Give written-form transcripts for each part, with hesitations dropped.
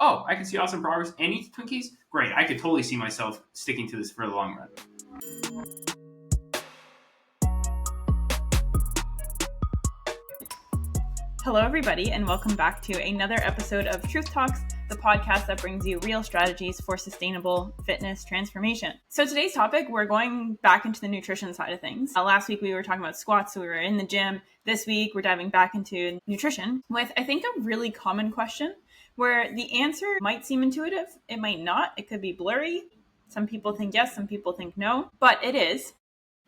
oh, I can see awesome progress and eat Twinkies. Great. I could totally see myself sticking to this for the long run. Hello, everybody, and welcome back to another episode of Truth Talks, the podcast that brings you real strategies for sustainable fitness transformation. So today's topic, we're going back into the nutrition side of things. Last week, we were talking about squats, so we were in the gym. This week, we're diving back into nutrition with, I think, a really common question where the answer might seem intuitive. It might not. It could be blurry. Some people think yes, some people think no, but it is.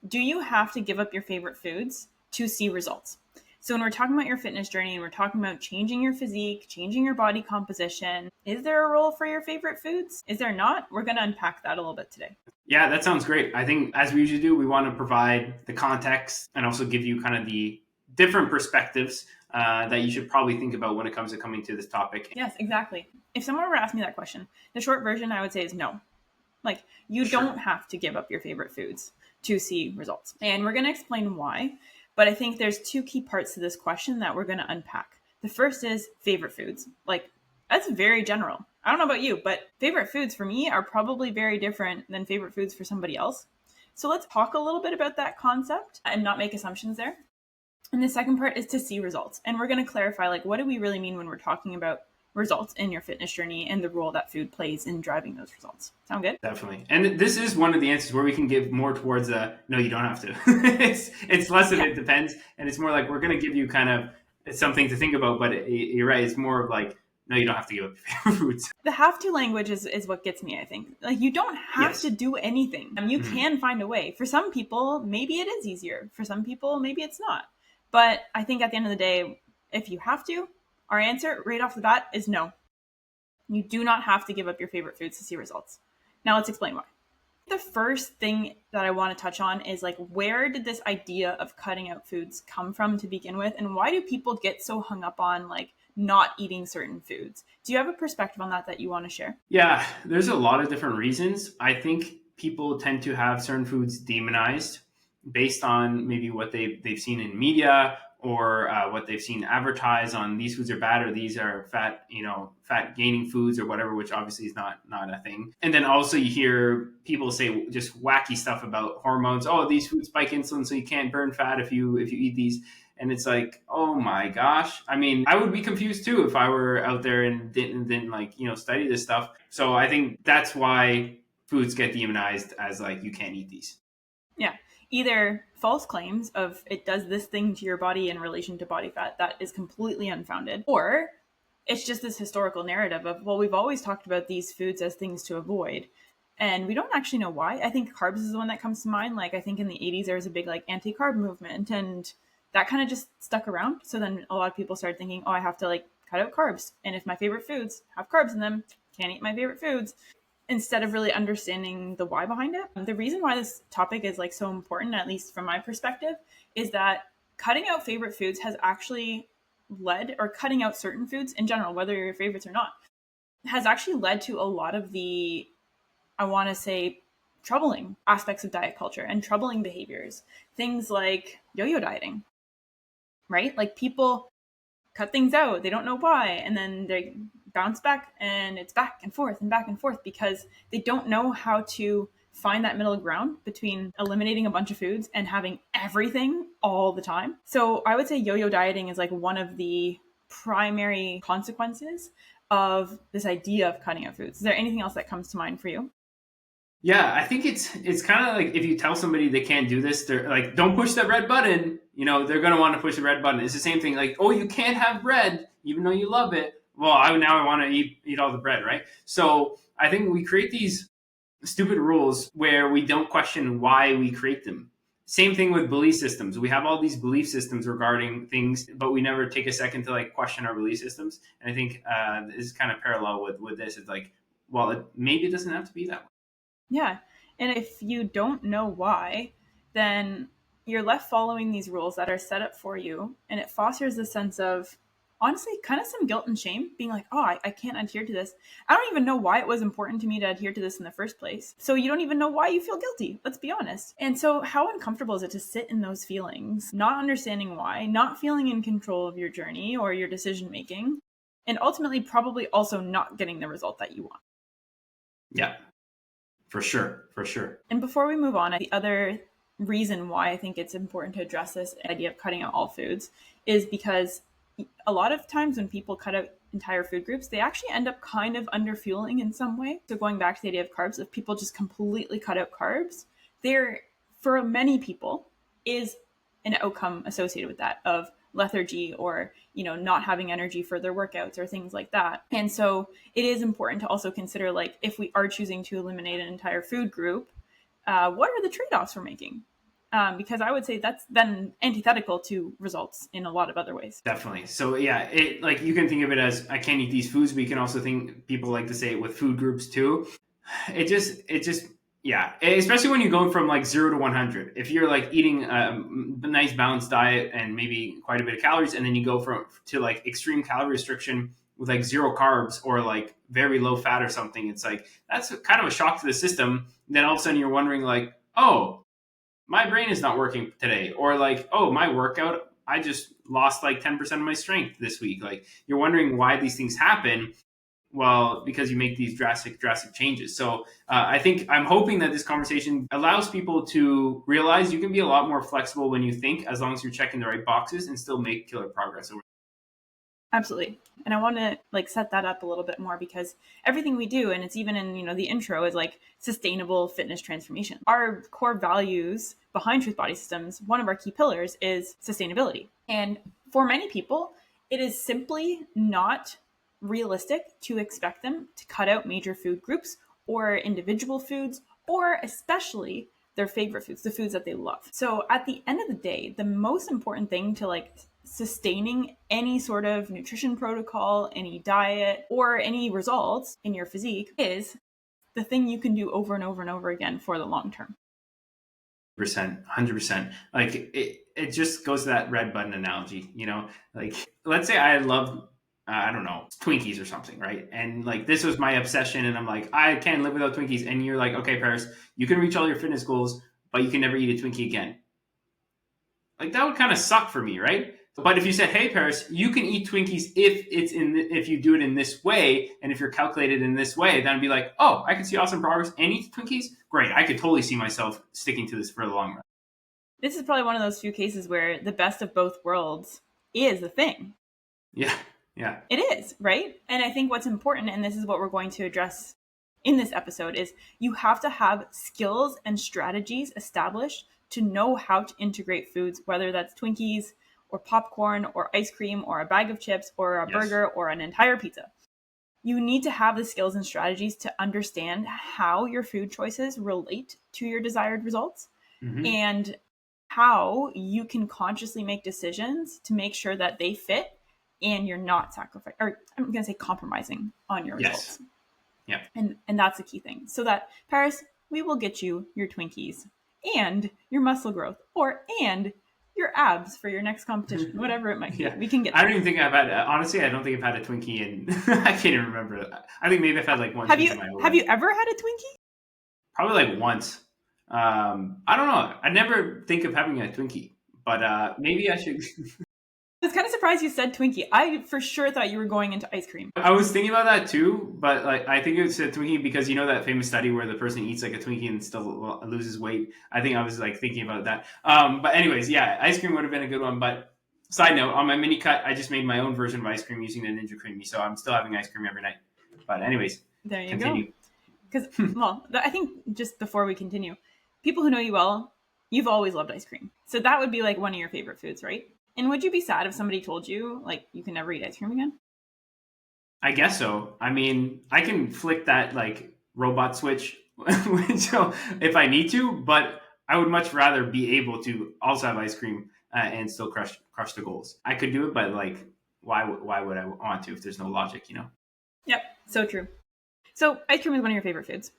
Do you have to give up your favorite foods to see results? So when we're talking about your fitness journey and we're talking about changing your physique, changing your body composition, is there a role for your favorite foods? Is there not? We're going to unpack that a little bit today. Yeah, that sounds great. I think as we usually do, we want to provide the context and also give you kind of the different perspectives that you should probably think about when it comes to coming to this topic. Yes, exactly. If someone were to ask me that question, the short version I would say is no. Like, you don't have to give up your favorite foods to see results. And we're going to explain why. But I think there's two key parts to this question that we're going to unpack. The first is favorite foods. Like, that's very general. I don't know about you, but favorite foods for me are probably very different than favorite foods for somebody else. So let's talk a little bit about that concept and not make assumptions there. And the second part is to see results. And we're going to clarify, like, what do we really mean when we're talking about results in your fitness journey and the role that food plays in driving those results. Sound good? Definitely. And this is one of the answers where we can give more towards no, you don't have to. it's less of it depends. And it's more like we're going to give you kind of something to think about. But you're right. It's more of like, no, you don't have to give up your favorite foods. The have to language is what gets me, I think. Like, you don't have to do anything. You can find a way. For some people, maybe it is easier. For some people, maybe it's not. But I think at the end of the day, if you have to, our answer right off the bat is no. You do not have to give up your favorite foods to see results. Now let's explain why. The first thing that I want to touch on is, like, where did this idea of cutting out foods come from to begin with? And why do people get so hung up on, like, not eating certain foods? Do you have a perspective on that you want to share? Yeah, there's a lot of different reasons. I think people tend to have certain foods demonized based on maybe what they've seen in media or what they've seen advertised on these foods are bad or these are fat gaining foods or whatever, which obviously is not a thing. And then also you hear people say just wacky stuff about hormones. Oh, these foods spike insulin, so you can't burn fat if you eat these. And it's like, oh my gosh. I mean, I would be confused too if I were out there and didn't like, study this stuff. So I think that's why foods get demonized as like, you can't eat these. Yeah. Either false claims of it does this thing to your body in relation to body fat that is completely unfounded, or it's just this historical narrative of, well, we've always talked about these foods as things to avoid, and we don't actually know why. I think carbs is the one that comes to mind. Like, I think in the 80s, there was a big like anti-carb movement, and that kind of just stuck around. So then a lot of people started thinking, oh, I have to like cut out carbs. And if my favorite foods have carbs in them, can't eat my favorite foods. Instead of really understanding the why behind it. The reason why this topic is like so important, at least from my perspective, is that cutting out favorite foods has actually led, or cutting out certain foods in general, whether you're your favorites or not, has actually led to a lot of the, I want to say, troubling aspects of diet culture and troubling behaviors. Things like yo-yo dieting, right? Like, people cut things out, they don't know why, and then they bounce back, and it's back and forth because they don't know how to find that middle ground between eliminating a bunch of foods and having everything all the time. So I would say yo-yo dieting is like one of the primary consequences of this idea of cutting out foods. Is there anything else that comes to mind for you? Yeah, I think it's kind of like if you tell somebody they can't do this, they're like, don't push that red button. They're going to want to push the red button. It's the same thing. Like, oh, you can't have bread, even though you love it. Well, now I want to eat all the bread, right? So I think we create these stupid rules where we don't question why we create them. Same thing with belief systems. We have all these belief systems regarding things, but we never take a second to like question our belief systems. And I think this is kind of parallel with this. It's like, well, maybe it doesn't have to be that way. Yeah. And if you don't know why, then you're left following these rules that are set up for you. And it fosters a sense of, honestly, kind of some guilt and shame, being like, oh, I can't adhere to this. I don't even know why it was important to me to adhere to this in the first place. So you don't even know why you feel guilty. Let's be honest. And so how uncomfortable is it to sit in those feelings, not understanding why, not feeling in control of your journey or your decision making, and ultimately probably also not getting the result that you want. Yeah, for sure. For sure. And before we move on, the other reason why I think it's important to address this idea of cutting out all foods is because a lot of times when people cut out entire food groups, they actually end up kind of underfueling in some way. So going back to the idea of carbs, if people just completely cut out carbs, there, for many people, is an outcome associated with that of lethargy or, not having energy for their workouts or things like that. And so it is important to also consider, like, if we are choosing to eliminate an entire food group, what are the trade-offs we're making? Because I would say that's then antithetical to results in a lot of other ways. Definitely. So yeah, it like you can think of it as I can't eat these foods, but you can also think people like to say it with food groups too. It just yeah, especially when you're going from like 0 to 100. If you're like eating a nice balanced diet and maybe quite a bit of calories, and then you go from to like extreme calorie restriction with like zero carbs or like very low fat or something, it's like that's kind of a shock to the system. Then all of a sudden you're wondering like, oh, my brain is not working today, or like, oh, my workout, I just lost like 10% of my strength this week. Like you're wondering why these things happen. Well, because you make these drastic changes. So I'm hoping that this conversation allows people to realize you can be a lot more flexible when you think, as long as you're checking the right boxes, and still make killer progress. Absolutely. And I want to like set that up a little bit more, because everything we do, and it's even in, the intro, is like sustainable fitness transformation. Our core values behind Truth Body Systems, one of our key pillars is sustainability. And for many people, it is simply not realistic to expect them to cut out major food groups or individual foods, or especially their favorite foods, the foods that they love. So at the end of the day, the most important thing to like sustaining any sort of nutrition protocol, any diet, or any results in your physique is the thing you can do over and over and over again for the long term. 100%. Like it just goes to that red button analogy, like let's say I love I don't know, Twinkies or something, right? And like this was my obsession, and I'm like, I can't live without Twinkies. And you're like, okay, Paris, you can reach all your fitness goals, but you can never eat a Twinkie again. Like that would kind of suck for me, right? But if you said, hey, Paris, you can eat Twinkies if you do it in this way, and if you're calculated in this way, then I'd be like, oh, I can see awesome progress and eat Twinkies. Great. I could totally see myself sticking to this for the long run. This is probably one of those few cases where the best of both worlds is the thing. Yeah. Yeah. It is, right? And I think what's important, and this is what we're going to address in this episode, is you have to have skills and strategies established to know how to integrate foods, whether that's Twinkies or popcorn or ice cream or a bag of chips or a burger or an entire pizza. You need to have the skills and strategies to understand how your food choices relate to your desired results, and how you can consciously make decisions to make sure that they fit and you're not sacrificing, or I'm going to say compromising on your results. Yeah. And that's the key thing. So that, Paris, we will get you your Twinkies and your muscle growth, and your abs for your next competition, whatever it might be. We can get. I don't even think I've had. Honestly, I don't think I've had a Twinkie in. I can't even remember. I think maybe I've had like one. Have you ever had a Twinkie? Probably like once. I don't know. I never think of having a Twinkie, but maybe I should. I was kind of surprised you said Twinkie. I for sure thought you were going into ice cream. I was thinking about that too, but like I think it was a Twinkie because that famous study where the person eats like a Twinkie and still loses weight. I think I was like thinking about that. But anyways, yeah, ice cream would have been a good one. But side note, on my mini cut, I just made my own version of ice cream using the Ninja Creamy, so I'm still having ice cream every night. But anyways, there you go. Because I think just before we continue, people who know you well, you've always loved ice cream, so that would be like one of your favorite foods, right? And would you be sad if somebody told you, like, you can never eat ice cream again? I guess so. I mean, I can flick that, like, robot switch so if I need to, but I would much rather be able to also have ice cream and still crush the goals. I could do it, but, like, why would I want to if there's no logic, Yep, so true. So ice cream is one of your favorite foods.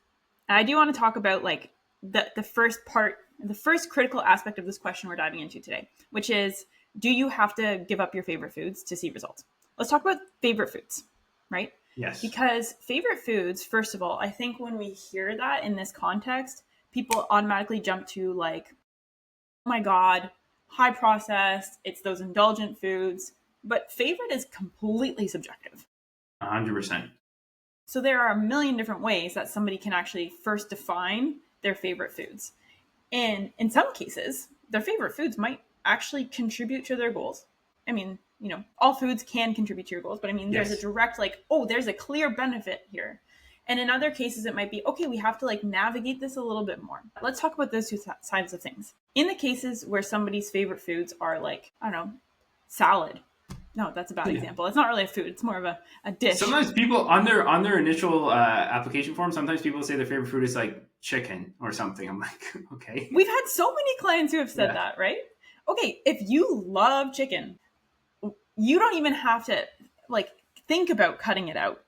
I do want to talk about, like, the first part, the first critical aspect of this question we're diving into today, which is, do you have to give up your favorite foods to see results? Let's talk about favorite foods, right? Yes. Because favorite foods, first of all, I think when we hear that in this context, people automatically jump to like, oh my God, high processed, it's those indulgent foods. But favorite is completely subjective. 100%. So there are a million different ways that somebody can actually first define their favorite foods. And in some cases, their favorite foods might actually contribute to their goals. I mean, all foods can contribute to your goals, but I mean, there's a Yes. direct, like, oh, there's a clear benefit here. And in other cases, it might be, okay, we have to like navigate this a little bit more. Let's talk about those two sides of things. In the cases where somebody's favorite foods are like, I don't know, salad. No, that's a bad example. It's not really a food. It's more of a dish. Sometimes people on their initial application form, sometimes people say their favorite food is like chicken or something. I'm like, okay. We've had so many clients who have said that, right? Okay, if you love chicken, you don't even have to like think about cutting it out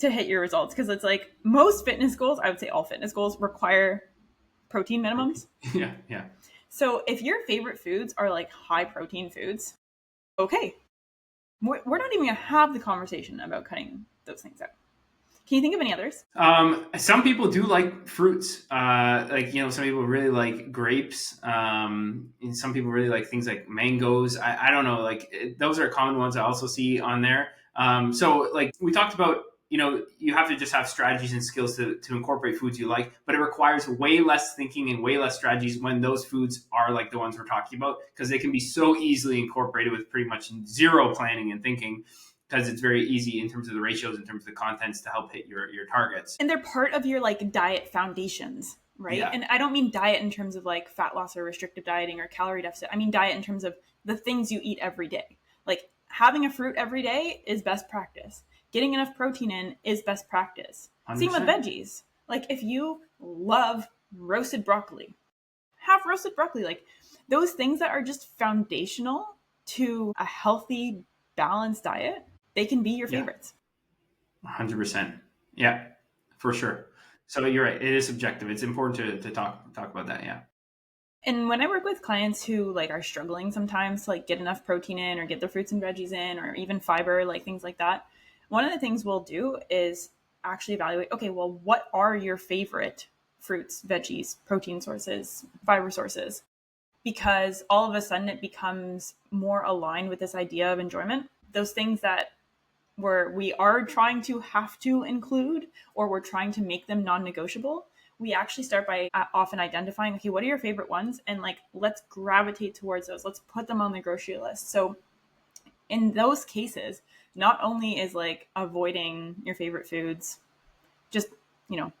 to hit your results, because it's like most fitness goals, I would say all fitness goals, require protein minimums. Yeah. So if your favorite foods are like high protein foods, okay, we're not even going to have the conversation about cutting those things out. Can you think of any others? Some people do like fruits. Some people really like grapes. And some people really like things like mangoes. I don't know. Like those are common ones I also see on there. So like we talked about, you have to just have strategies and skills to incorporate foods you like, but it requires way less thinking and way less strategies when those foods are like the ones we're talking about, because they can be so easily incorporated with pretty much zero planning and thinking, because it's very easy in terms of the ratios, in terms of the contents to help hit your targets. And they're part of your like diet foundations, right? Yeah. And I don't mean diet in terms of like fat loss or restrictive dieting or calorie deficit. I mean diet in terms of the things you eat every day. Like having a fruit every day is best practice. Getting enough protein in is best practice. 100%. Same with veggies. Like if you love roasted broccoli, have roasted broccoli. Like those things that are just foundational to a healthy, balanced diet, they can be your favorites. 100%. Yeah, for sure. So you're right. It is subjective. It's important to talk about that. Yeah. And when I work with clients who like are struggling sometimes to like get enough protein in or get their fruits and veggies in, or even fiber, like things like that, one of the things we'll do is actually evaluate, okay, well, what are your favorite fruits, veggies, protein sources, fiber sources? Because all of a sudden it becomes more aligned with this idea of enjoyment. Those things that we are trying to have to include, or we're trying to make them non-negotiable, we actually start by often identifying, okay, what are your favorite ones? And like, let's gravitate towards those. Let's put them on the grocery list. So in those cases, not only is like avoiding your favorite foods just,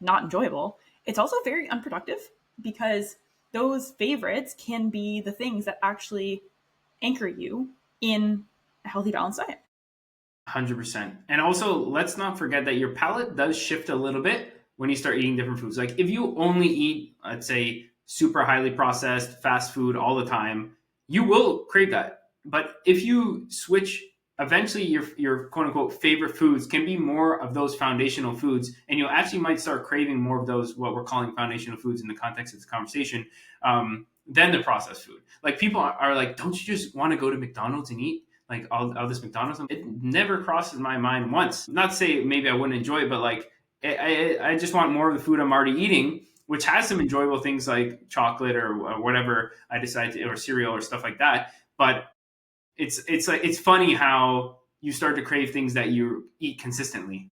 not enjoyable, it's also very unproductive, because those favorites can be the things that actually anchor you in a healthy, balanced diet. 100%. And also, let's not forget that your palate does shift a little bit when you start eating different foods. Like if you only eat, let's say, super highly processed fast food all the time, you will crave that. But if you switch, eventually your quote unquote favorite foods can be more of those foundational foods, and you actually might start craving more of those, what we're calling foundational foods in the context of this conversation, than the processed food. Like people are like, don't you just want to go to McDonald's and eat like all this McDonald's? It never crosses my mind once. Not to say maybe I wouldn't enjoy it, but like I just want more of the food I'm already eating, which has some enjoyable things like chocolate or whatever I decide to, or cereal or stuff like that. But it's funny how you start to crave things that you eat consistently.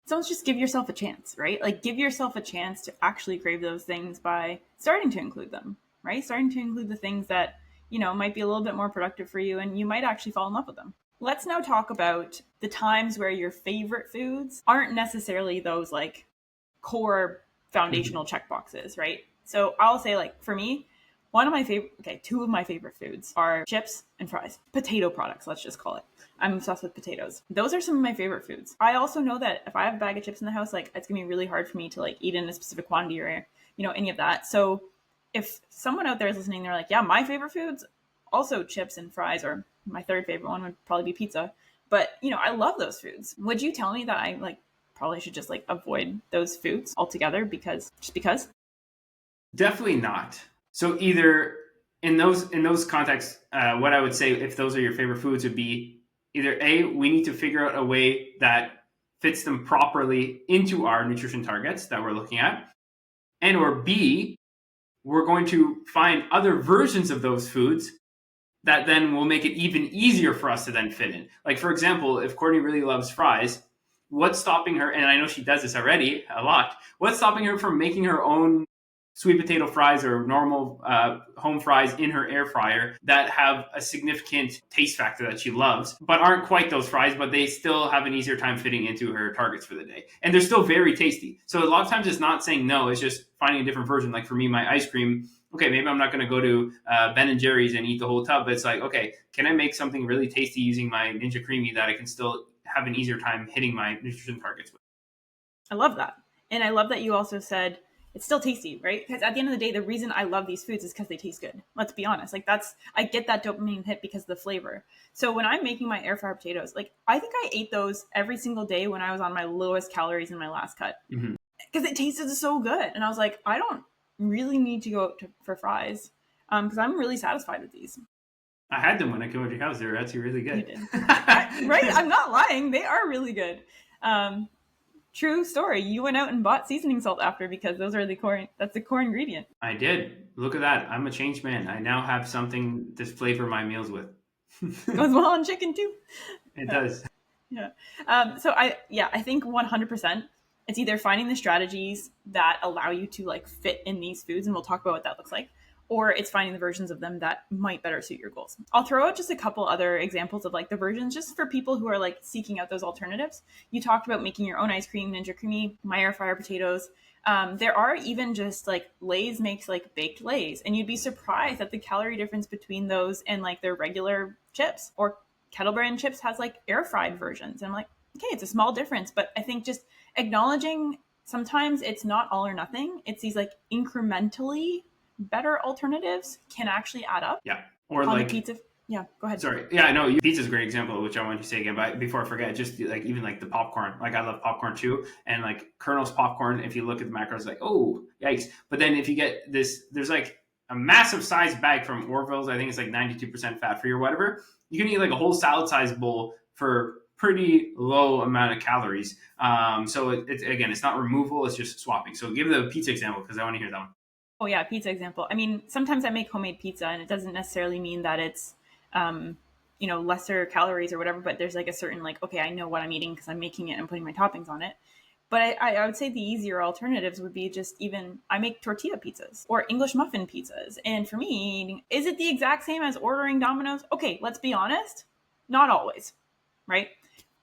So just give yourself a chance, right? Like give yourself a chance to actually crave those things by starting to include them, right? Starting to include the things that, might be a little bit more productive for you, and you might actually fall in love with them. Let's now talk about the times where your favorite foods aren't necessarily those like core foundational checkboxes, right? So I'll say, like, for me, two of my favorite foods are chips and fries. Potato products, let's just call it. I'm obsessed with potatoes. Those are some of my favorite foods. I also know that if I have a bag of chips in the house, like, it's gonna be really hard for me to like eat in a specific quantity or, any of that. So if someone out there is listening, they're like, yeah, my favorite foods, also chips and fries, or my third favorite one would probably be pizza. But, I love those foods. Would you tell me that I like probably should just like avoid those foods altogether because? Definitely not. So either in those contexts, what I would say, if those are your favorite foods, would be either A, we need to figure out a way that fits them properly into our nutrition targets that we're looking at, and or B, we're going to find other versions of those foods that then will make it even easier for us to then fit in. Like, for example, if Courtney really loves fries, what's stopping her? And I know she does this already a lot. What's stopping her from making her own sweet potato fries or normal home fries in her air fryer that have a significant taste factor that she loves, but aren't quite those fries, but they still have an easier time fitting into her targets for the day. And they're still very tasty. So a lot of times it's not saying no, it's just finding a different version. Like for me, my ice cream, okay, maybe I'm not going to go to Ben and Jerry's and eat the whole tub, but it's like, okay, can I make something really tasty using my Ninja Creamy that I can still have an easier time hitting my nutrition targets with? I love that. And I love that you also said it's still tasty, right? Because at the end of the day, the reason I love these foods is because they taste good. Let's be honest. Like I get that dopamine hit because of the flavor. So when I'm making my air fryer potatoes, like I think I ate those every single day when I was on my lowest calories in my last cut. Because it tasted so good. And I was like, I don't really need to go out for fries because I'm really satisfied with these. I had them when I came over to your house. They were actually really good. You did. Right? I'm not lying. They are really good. True story. You went out and bought seasoning salt after because those are that's the core ingredient. I did. Look at that. I'm a changed man. I now have something to flavor my meals with. Goes well on chicken too. It does. Yeah. So I think 100% it's either finding the strategies that allow you to like fit in these foods, and we'll talk about what that looks like, or it's finding the versions of them that might better suit your goals. I'll throw out just a couple other examples of like the versions just for people who are like seeking out those alternatives. You talked about making your own ice cream, Ninja Creamy, my air fryer potatoes. There are even just like Lay's makes like baked Lay's, and you'd be surprised at the calorie difference between those and like their regular chips. Or Kettle Brand chips has like air fried versions. And I'm like, okay, it's a small difference, but I think just acknowledging sometimes it's not all or nothing. It's these like incrementally better alternatives can actually add up. Yeah. Or on like the pizza. Yeah, go ahead. Sorry. Yeah, no, pizza's a great example, which I want you to say again. But before I forget, just like even like the popcorn, like I love popcorn too. And like Colonel's popcorn, if you look at the macros, like, oh, yikes. But then if you get this, there's like a massive size bag from Orville's. I think it's like 92% fat free or whatever. You can eat like a whole salad size bowl for pretty low amount of calories. So it's again, it's not removal, it's just swapping. So give the pizza example because I want to hear that one. Oh yeah, pizza example. I mean, sometimes I make homemade pizza and it doesn't necessarily mean that it's, lesser calories or whatever, but there's like a certain like, okay, I know what I'm eating because I'm making it and putting my toppings on it. But I would say the easier alternatives would be just even, I make tortilla pizzas or English muffin pizzas. And for me, is it the exact same as ordering Domino's? Okay, let's be honest. Not always, right?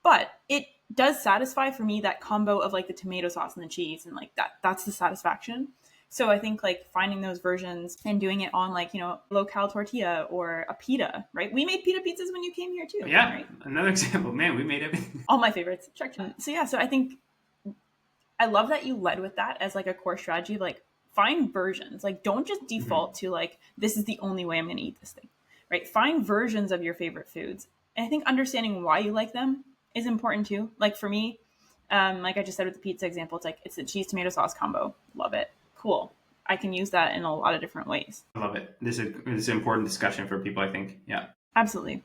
But it does satisfy for me that combo of like the tomato sauce and the cheese and like that's the satisfaction. So I think like finding those versions and doing it on like, low-cal tortilla or a pita, right? We made pita pizzas when you came here too. Yeah, right? Another example. Man, we made everything. All my favorites. Check. So yeah, so I think I love that you led with that as like a core strategy. Like find versions. Like don't just default to like, this is the only way I'm going to eat this thing, right? Find versions of your favorite foods. And I think understanding why you like them is important too. Like for me, like I just said with the pizza example, it's the cheese tomato sauce combo. Love it. Cool. I can use that in a lot of different ways. I love it. This is an important discussion for people, I think. Yeah. Absolutely.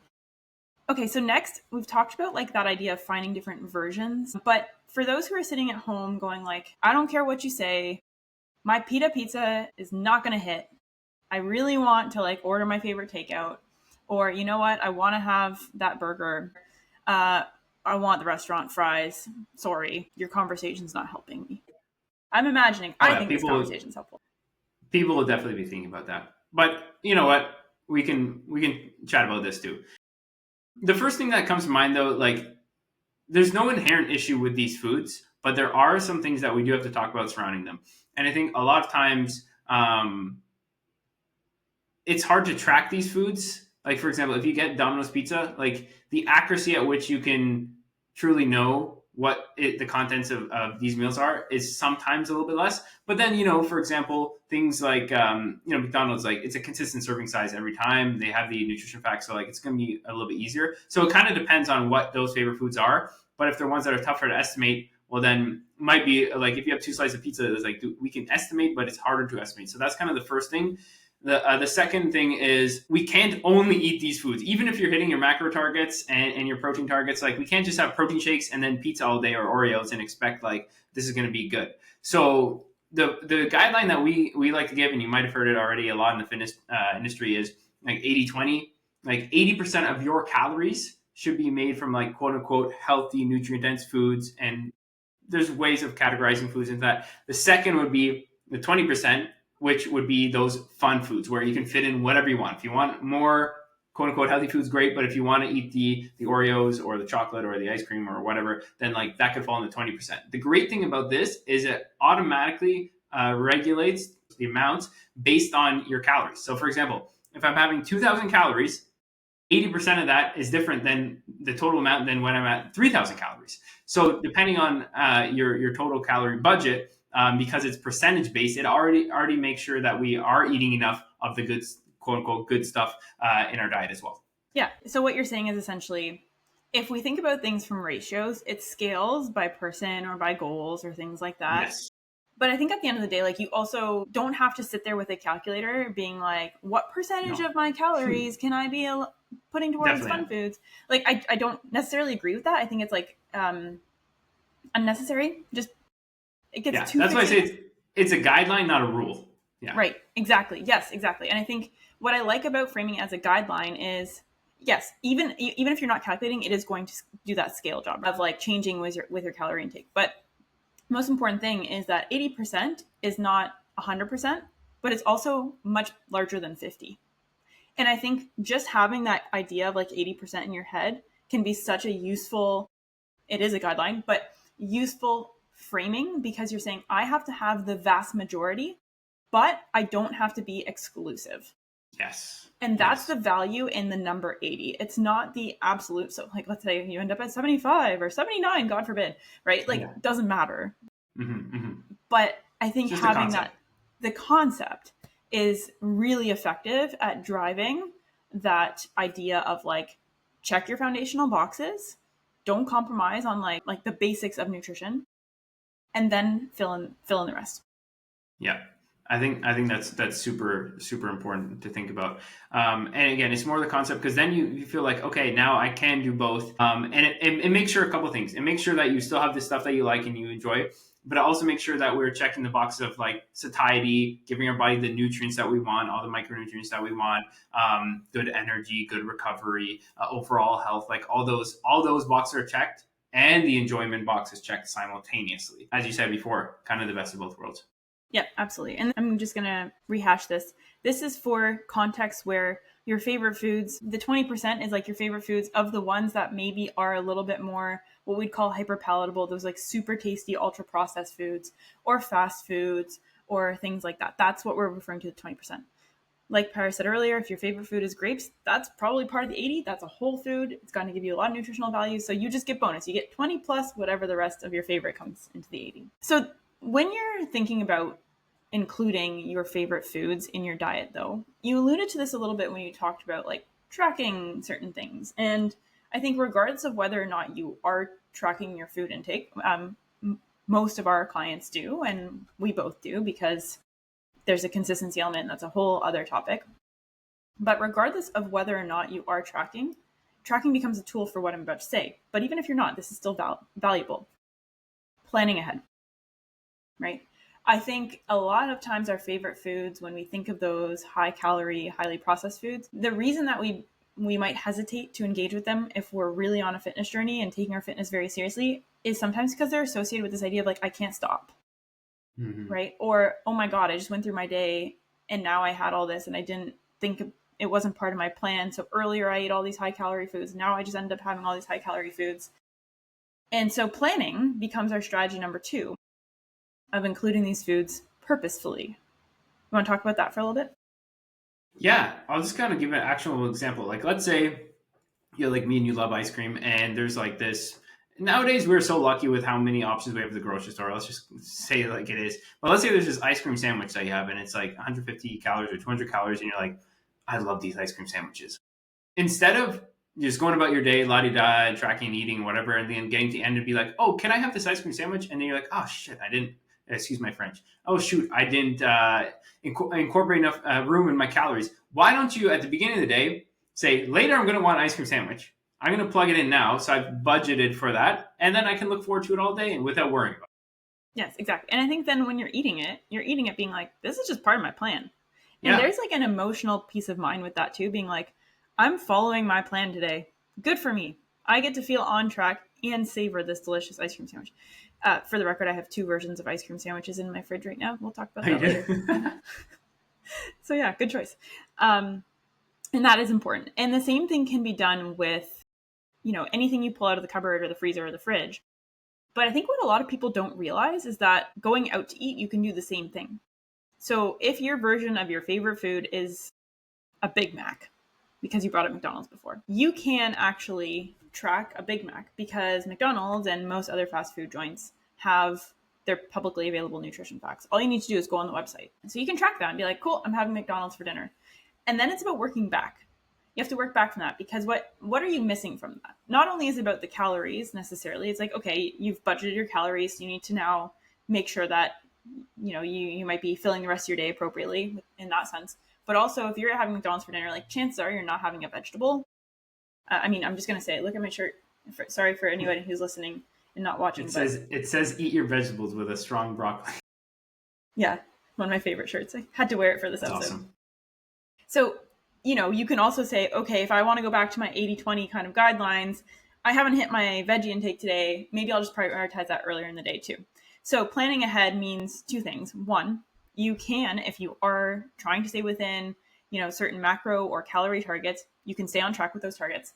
Okay, so next we've talked about like that idea of finding different versions. But for those who are sitting at home going like, I don't care what you say, my pita pizza is not going to hit. I really want to like order my favorite takeout. Or you know what? I want to have that burger. I want the restaurant fries. Sorry, your conversation's not helping me. I'm imagining. I think this conversation's helpful. People will definitely be thinking about that. But you know what? We can chat about this too. The first thing that comes to mind though, like there's no inherent issue with these foods, but there are some things that we do have to talk about surrounding them. And I think a lot of times it's hard to track these foods. Like for example, if you get Domino's pizza, like the accuracy at which you can truly know what the contents of these meals are is sometimes a little bit less. But then, for example, things like, McDonald's, like it's a consistent serving size every time. They have the nutrition facts, so like it's going to be a little bit easier. So it kind of depends on what those favorite foods are. But if they're ones that are tougher to estimate, well, then it might be like if you have 2 slices of pizza, it's like we can estimate, but it's harder to estimate. So that's kind of the first thing. The second thing is we can't only eat these foods. Even if you're hitting your macro targets and your protein targets, like we can't just have protein shakes and then pizza all day or Oreos and expect like this is going to be good. So the guideline that we like to give, and you might have heard it already a lot in the fitness industry, is like 80-20. Like 80% of your calories should be made from like quote unquote healthy, nutrient dense foods. And there's ways of categorizing foods into that. The second would be the 20%, which would be those fun foods where you can fit in whatever you want. If you want more quote unquote healthy foods, great. But if you want to eat the Oreos or the chocolate or the ice cream or whatever, then like that could fall in the 20%. The great thing about this is it automatically regulates the amounts based on your calories. So for example, if I'm having 2,000 calories, 80% of that is different than the total amount than when I'm at 3,000 calories. So depending on your total calorie budget, because it's percentage based, it already makes sure that we are eating enough of the good, quote unquote, good stuff in our diet as well. Yeah. So what you're saying is essentially, if we think about things from ratios, it scales by person or by goals or things like that. Yes. But I think at the end of the day, like, you also don't have to sit there with a calculator being like, what percentage of my calories can I be putting towards fun foods? Like, I don't necessarily agree with that. I think it's like unnecessary. Just, it gets too that's why I say it's a guideline, not a rule. Yeah. Right. Exactly. Yes, exactly. And I think what I like about framing it as a guideline is, yes, even if you're not calculating, it is going to do that scale job of like changing with your calorie intake. But most important thing is that 80% is not 100%, but it's also much larger than 50. And I think just having that idea of like 80% in your head can be such a useful, it is a guideline, but useful framing, because you're saying I have to have the vast majority, but I don't have to be exclusive. Yes. And that's the value in the number 80. It's not the absolute. So like, let's say you end up at 75 or 79, God forbid, right? Like, doesn't matter. Mm-hmm, mm-hmm. But I think having the concept is really effective at driving that idea of like, check your foundational boxes, don't compromise on like the basics of nutrition, and then fill in the rest. Yeah. I think that's super, super important to think about. And again, it's more the concept, because then you feel like, okay, now I can do both. And it makes sure a couple of things. It makes sure that you still have the stuff that you like and you enjoy, but it also makes sure that we're checking the boxes of like satiety, giving our body the nutrients that we want, all the micronutrients that we want, good energy, good recovery, overall health, like all those boxes are checked, and the enjoyment box is checked simultaneously. As you said before, kind of the best of both worlds. Yeah, absolutely. And I'm just going to rehash this. This is for contexts where your favorite foods, the 20% is like your favorite foods of the ones that maybe are a little bit more what we'd call hyperpalatable, those like super tasty, ultra processed foods or fast foods or things like that. That's what we're referring to the 20%. Like Paris said earlier, if your favorite food is grapes, that's probably part of the 80. That's a whole food. It's going to give you a lot of nutritional value. So you just get bonus. You get 20 plus whatever the rest of your favorite comes into the 80. So when you're thinking about including your favorite foods in your diet, though, you alluded to this a little bit when you talked about like tracking certain things. And I think regardless of whether or not you are tracking your food intake, most of our clients do, and we both do, because there's a consistency element. That's a whole other topic. But regardless of whether or not you are tracking becomes a tool for what I'm about to say. But even if you're not, this is still valuable. Planning ahead, right? I think a lot of times our favorite foods, when we think of those high calorie, highly processed foods, the reason that we might hesitate to engage with them if we're really on a fitness journey and taking our fitness very seriously is sometimes because they're associated with this idea of like, I can't stop, right? Or, oh my God, I just went through my day and now I had all this and I didn't think it wasn't part of my plan. So earlier I ate all these high calorie foods. Now I just ended up having all these high calorie foods. And so planning becomes our strategy number 2 of including these foods purposefully. You want to talk about that for a little bit? Yeah, I'll just kind of give an actual example. Like, let's say you're like me and you love ice cream, and there's like this. Nowadays, we're so lucky with how many options we have at the grocery store. Let's just say it like it is. But let's say there's this ice cream sandwich that you have, and it's like 150 calories or 200 calories, and you're like, I love these ice cream sandwiches. Instead of just going about your day, la-di-da, tracking, eating, whatever, and then getting to the end and be like, oh, can I have this ice cream sandwich? And then you're like, oh, shit, I didn't. Excuse my French. Oh, shoot, I didn't incorporate enough room in my calories. Why don't you, at the beginning of the day, say, later I'm going to want an ice cream sandwich. I'm going to plug it in now, so I've budgeted for that, and then I can look forward to it all day and without worrying about it. Yes, exactly. And I think then when you're eating it being like, this is just part of my plan. And there's like an emotional peace of mind with that too, being like, I'm following my plan today. Good for me. I get to feel on track and savor this delicious ice cream sandwich. For the record, I have 2 versions of ice cream sandwiches in my fridge right now. We'll talk about that later. So yeah, good choice. And that is important. And the same thing can be done with, anything you pull out of the cupboard or the freezer or the fridge. But I think what a lot of people don't realize is that going out to eat, you can do the same thing. So if your version of your favorite food is a Big Mac, because you brought up McDonald's before, you can actually track a Big Mac because McDonald's and most other fast food joints have their publicly available nutrition facts. All you need to do is go on the website. So you can track that and be like, cool, I'm having McDonald's for dinner. And then it's about working back. You have to work back from that, because what are you missing from that? Not only is it about the calories necessarily, it's like, okay, you've budgeted your calories, so you need to now make sure that you might be filling the rest of your day appropriately in that sense. But also, if you're having McDonald's for dinner, like, chances are you're not having a vegetable. I'm just gonna say, look at my shirt. Sorry for anybody who's listening and not watching. It says eat your vegetables with a strong broccoli. Yeah, one of my favorite shirts. I had to wear it for this episode. Awesome. So, you can also say, okay, if I want to go back to my 80-20 kind of guidelines, I haven't hit my veggie intake today. Maybe I'll just prioritize that earlier in the day too. So planning ahead means 2 things. One, you can, if you are trying to stay within, certain macro or calorie targets, you can stay on track with those targets.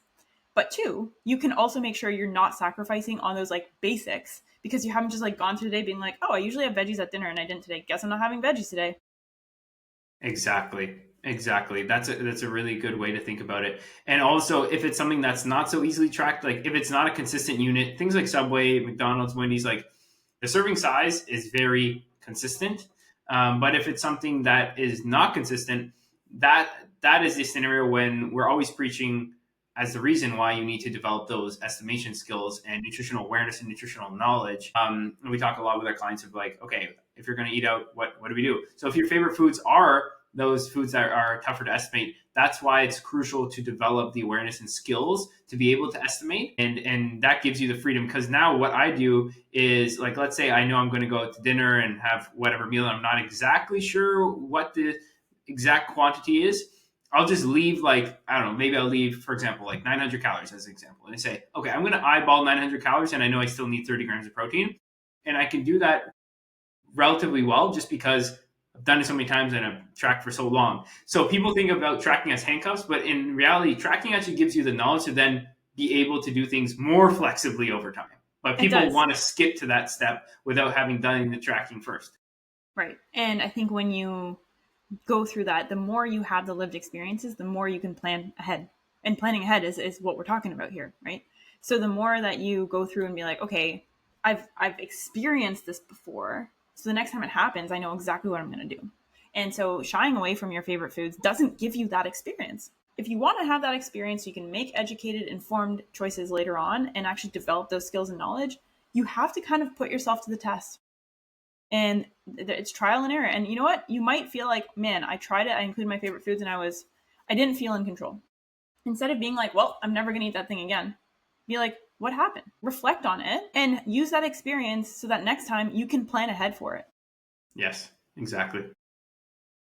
But 2, you can also make sure you're not sacrificing on those like basics, because you haven't just like gone through the day being like, oh, I usually have veggies at dinner and I didn't today. Guess I'm not having veggies today. Exactly. That's a really good way to think about it. And also, if it's something that's not so easily tracked, like if it's not a consistent unit, things like Subway, McDonald's, Wendy's, like the serving size is very consistent. But if it's something that is not consistent, that is the scenario when we're always preaching as the reason why you need to develop those estimation skills and nutritional awareness and nutritional knowledge. And we talk a lot with our clients of like, okay, if you're going to eat out, what do we do? So if your favorite foods are those foods that are tougher to estimate, that's why it's crucial to develop the awareness and skills to be able to estimate. And that gives you the freedom, because now what I do is, like, let's say I know I'm going to go out to dinner and have whatever meal, and I'm not exactly sure what the exact quantity is. I'll just leave, like, I don't know, maybe I'll leave, for example, like 900 calories as an example. And I say, okay, I'm going to eyeball 900 calories and I know I still need 30 grams of protein. And I can do that relatively well just because I've done it so many times and I've tracked for so long. So people think about tracking as handcuffs, but in reality, tracking actually gives you the knowledge to then be able to do things more flexibly over time. But people want to skip to that step without having done the tracking first. Right. And I think when you go through that, the more you have the lived experiences, the more you can plan ahead. And planning ahead is what we're talking about here, right? So the more that you go through and be like, okay, I've experienced this before, so the next time it happens, I know exactly what I'm going to do. And so shying away from your favorite foods doesn't give you that experience. If you want to have that experience, you can make educated, informed choices later on and actually develop those skills and knowledge. You have to kind of put yourself to the test. And it's trial and error. And you know what? You might feel like, man, I tried it. I included my favorite foods and I didn't feel in control. Instead of being like, well, I'm never going to eat that thing again, be like, what happened? Reflect on it and use that experience so that next time you can plan ahead for it. Yes, exactly.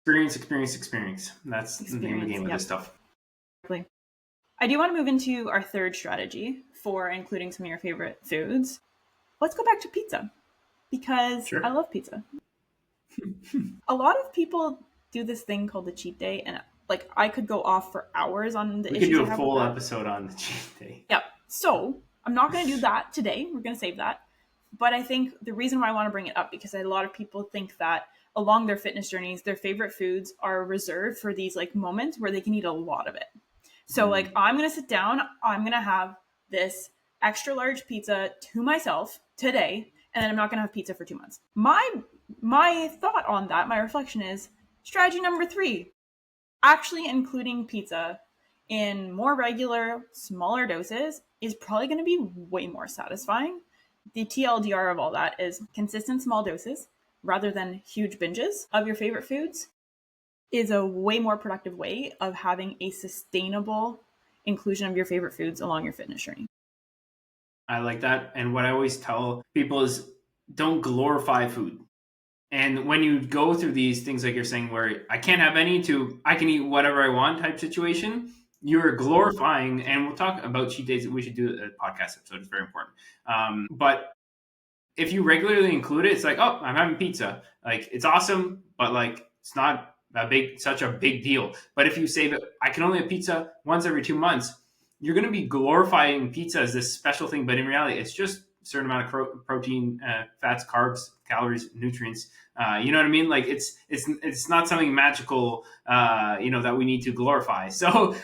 Experience. That's the name of the game of this stuff. Exactly. I do want to move into our third strategy for including some of your favorite foods. Let's go back to pizza, because sure. I love pizza. A lot of people do this thing called the cheat day, and like I could go off for hours on the issues. We could do a full episode on the cheat day. Yeah. So I'm not going to do that today. We're going to save that. But I think the reason why I want to bring it up, because a lot of people think that along their fitness journeys, their favorite foods are reserved for these like moments where they can eat a lot of it. So like, I'm going to sit down, I'm going to have this extra large pizza to myself today, and then I'm not going to have pizza for 2 months. My thought on that, my reflection is strategy number 3, actually including pizza in more regular, smaller doses is probably going to be way more satisfying. The TLDR of all that is consistent small doses rather than huge binges of your favorite foods is a way more productive way of having a sustainable inclusion of your favorite foods along your fitness journey. I like that. And what I always tell people is don't glorify food. And when you go through these things, like you're saying, where I can't have any to I can eat whatever I want type situation, you're glorifying, and we'll talk about cheat days. We should do a podcast episode. It's very important. But if you regularly include it, it's like, oh, I'm having pizza. Like, it's awesome, but like, it's not such a big deal. But if you say that I can only have pizza once every 2 months, you're going to be glorifying pizza as this special thing. But in reality, it's just a certain amount of protein, fats, carbs, calories, nutrients. You know what I mean? Like, it's not something magical, that we need to glorify. So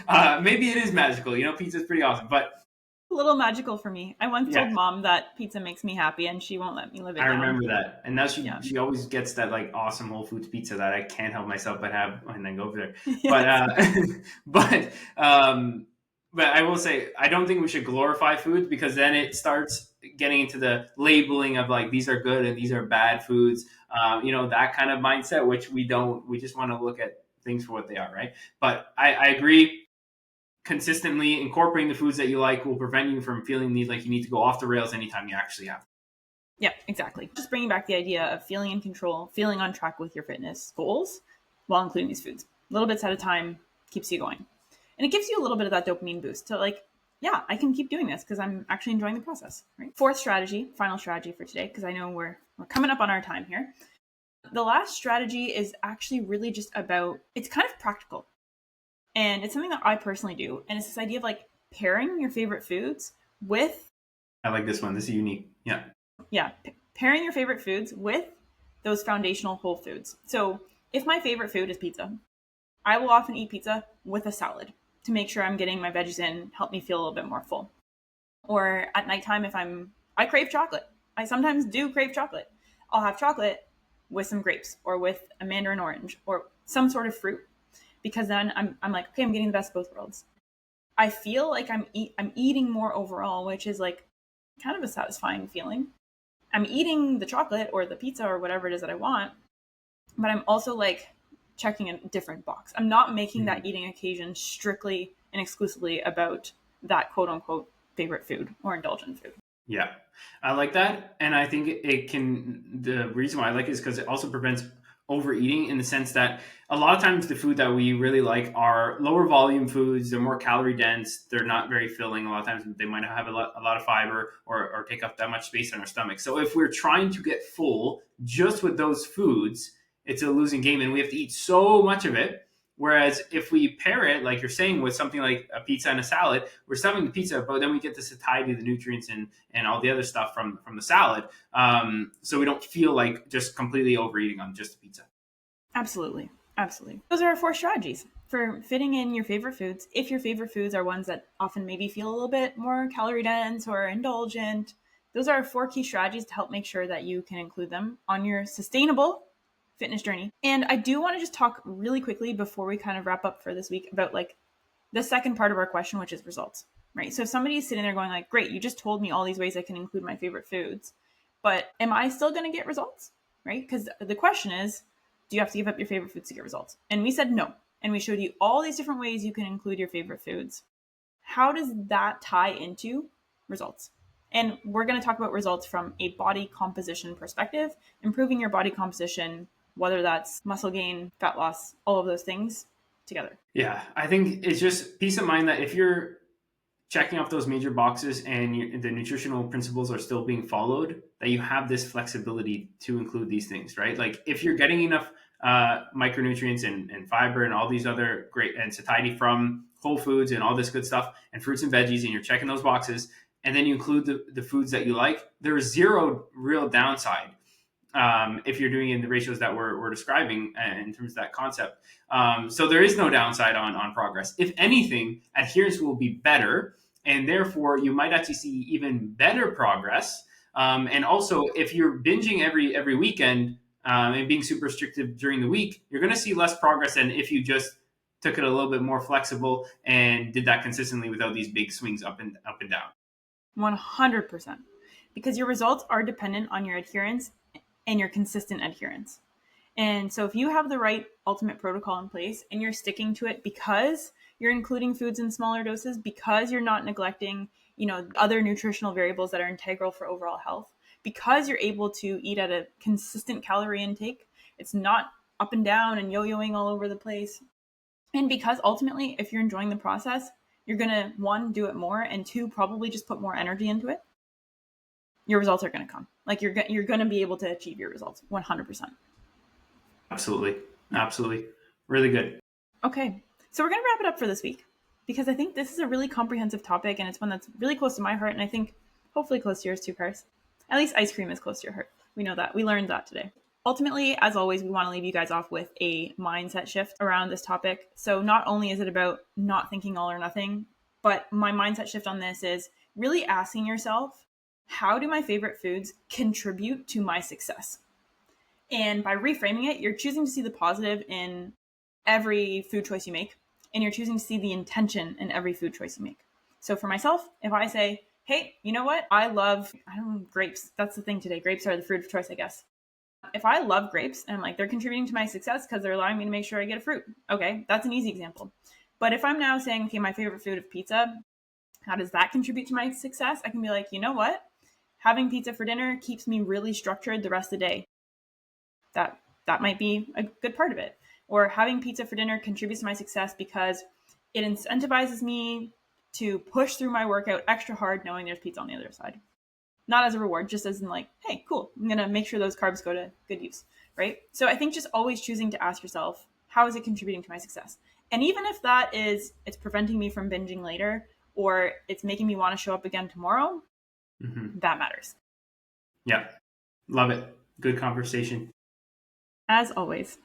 maybe it is magical. Pizza is pretty awesome, but A little magical for me. I once yeah, told mom that pizza makes me happy and she won't let me live it I down. remember that. And now Yeah. she always gets that like awesome Whole Foods pizza that I can't help myself but have when I go over there. But Yes. but um but I will say I don't think we should glorify foods, because then it starts getting into the labeling of like these are good and these are bad foods. That kind of mindset, which we don't. We just want to look at things for what they are, right? But I agree, consistently incorporating the foods that you like will prevent you from feeling like you need to go off the rails anytime you actually have. Yeah, exactly. Just bringing back the idea of feeling in control, feeling on track with your fitness goals while including these foods. Little bits at a time keeps you going. And it gives you a little bit of that dopamine boost to like, yeah, I can keep doing this because I'm actually enjoying the process, right? Fourth strategy, final strategy for today, because I know we're coming up on our time here. The last strategy is actually really just about, it's kind of practical. And it's something that I personally do. And it's this idea of like pairing your favorite foods with, I like this one. This is unique. Yeah. pairing your favorite foods with those foundational whole foods. So if my favorite food is pizza, I will often eat pizza with a salad to make sure I'm getting my veggies in, help me feel a little bit more full. Or at nighttime, I crave chocolate. I sometimes do crave chocolate. I'll have chocolate with some grapes or with a mandarin orange or some sort of fruit, because then I'm like, okay, I'm getting the best of both worlds. I feel like I'm eating more overall, which is like kind of a satisfying feeling. I'm eating the chocolate or the pizza or whatever it is that I want, but I'm also like checking a different box. I'm not making that eating occasion strictly and exclusively about that quote unquote favorite food or indulgent food. Yeah, I like that, and I think it can. The reason why I like it is because it also prevents overeating, in the sense that a lot of times the food that we really like are lower volume foods. They're more calorie dense. They're not very filling. A lot of times they might not have a lot of fiber, or take up that much space in our stomach. So if we're trying to get full just with those foods, it's a losing game, and we have to eat so much of it. Whereas if we pair it, like you're saying, with something like a pizza and a salad, we're stuffing the pizza, but then we get the satiety, the nutrients, and all the other stuff from the salad. So we don't feel like just completely overeating on just the pizza. Absolutely. Absolutely. Those are our 4 strategies for fitting in your favorite foods. If your favorite foods are ones that often maybe feel a little bit more calorie dense or indulgent, those are our 4 key strategies to help make sure that you can include them on your sustainable fitness journey. And I do want to just talk really quickly before we kind of wrap up for this week about like the second part of our question, which is results, right? So if somebody is sitting there going like, great, you just told me all these ways I can include my favorite foods, but am I still going to get results, right? Because the question is, do you have to give up your favorite foods to get results? And we said no. And we showed you all these different ways you can include your favorite foods. How does that tie into results? And we're going to talk about results from a body composition perspective, improving your body composition, whether that's muscle gain, fat loss, all of those things together. Yeah, I think it's just peace of mind that if you're checking off those major boxes and the nutritional principles are still being followed, that you have this flexibility to include these things, right? Like if you're getting enough micronutrients and fiber and all these other great, and satiety from whole foods and all this good stuff and fruits and veggies, and you're checking those boxes, and then you include the foods that you like, there's zero real downside. If you're doing it in the ratios that we're describing in terms of that concept. So there is no downside on progress. If anything, adherence will be better, and therefore you might actually see even better progress. And also, if you're binging every weekend and being super restrictive during the week, you're going to see less progress than if you just took it a little bit more flexible and did that consistently without these big swings up and down. 100%. Because your results are dependent on your adherence and your consistent adherence. And so if you have the right ultimate protocol in place and you're sticking to it because you're including foods in smaller doses, because you're not neglecting, other nutritional variables that are integral for overall health, because you're able to eat at a consistent calorie intake, it's not up and down and yo-yoing all over the place. And because ultimately, if you're enjoying the process, you're going to, one, do it more, and two, probably just put more energy into it. Your results are going to come. Like you're going to be able to achieve your results 100%. Absolutely. Absolutely. Really good. Okay. So we're going to wrap it up for this week because I think this is a really comprehensive topic and it's one that's really close to my heart. And I think hopefully close to yours too, Paris. At least ice cream is close to your heart. We know that. We learned that today. Ultimately, as always, we want to leave you guys off with a mindset shift around this topic. So not only is it about not thinking all or nothing, but my mindset shift on this is really asking yourself, how do my favorite foods contribute to my success? And by reframing it, you're choosing to see the positive in every food choice you make, and you're choosing to see the intention in every food choice you make. So for myself, if I say, hey, you know what? I don't know, grapes. That's the thing today. Grapes are the fruit of choice, I guess. If I love grapes and I'm like, they're contributing to my success because they're allowing me to make sure I get a fruit. Okay, that's an easy example. But if I'm now saying, okay, my favorite food of pizza, how does that contribute to my success? I can be like, you know what? Having pizza for dinner keeps me really structured the rest of the day. That might be a good part of it. Or having pizza for dinner contributes to my success because it incentivizes me to push through my workout extra hard knowing there's pizza on the other side. Not as a reward, just as in like, hey, cool, I'm going to make sure those carbs go to good use, right? So I think just always choosing to ask yourself, how is it contributing to my success? And even if that is, it's preventing me from binging later, or it's making me want to show up again tomorrow, that matters. Yeah. Love it. Good conversation. As always.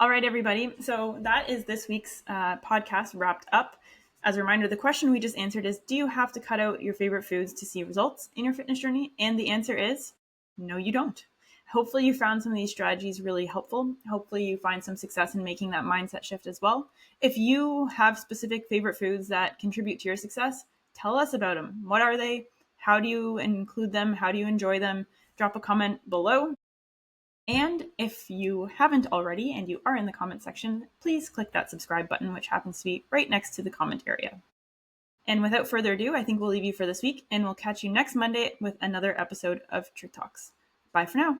All right, everybody. So that is this week's podcast wrapped up. As a reminder, the question we just answered is, do you have to cut out your favorite foods to see results in your fitness journey? And the answer is, no, you don't. Hopefully you found some of these strategies really helpful. Hopefully you find some success in making that mindset shift as well. If you have specific favorite foods that contribute to your success, tell us about them. What are they? How do you include them? How do you enjoy them? Drop a comment below. And if you haven't already and you are in the comment section, please click that subscribe button, which happens to be right next to the comment area. And without further ado, I think we'll leave you for this week, and we'll catch you next Monday with another episode of Trick Talks. Bye for now.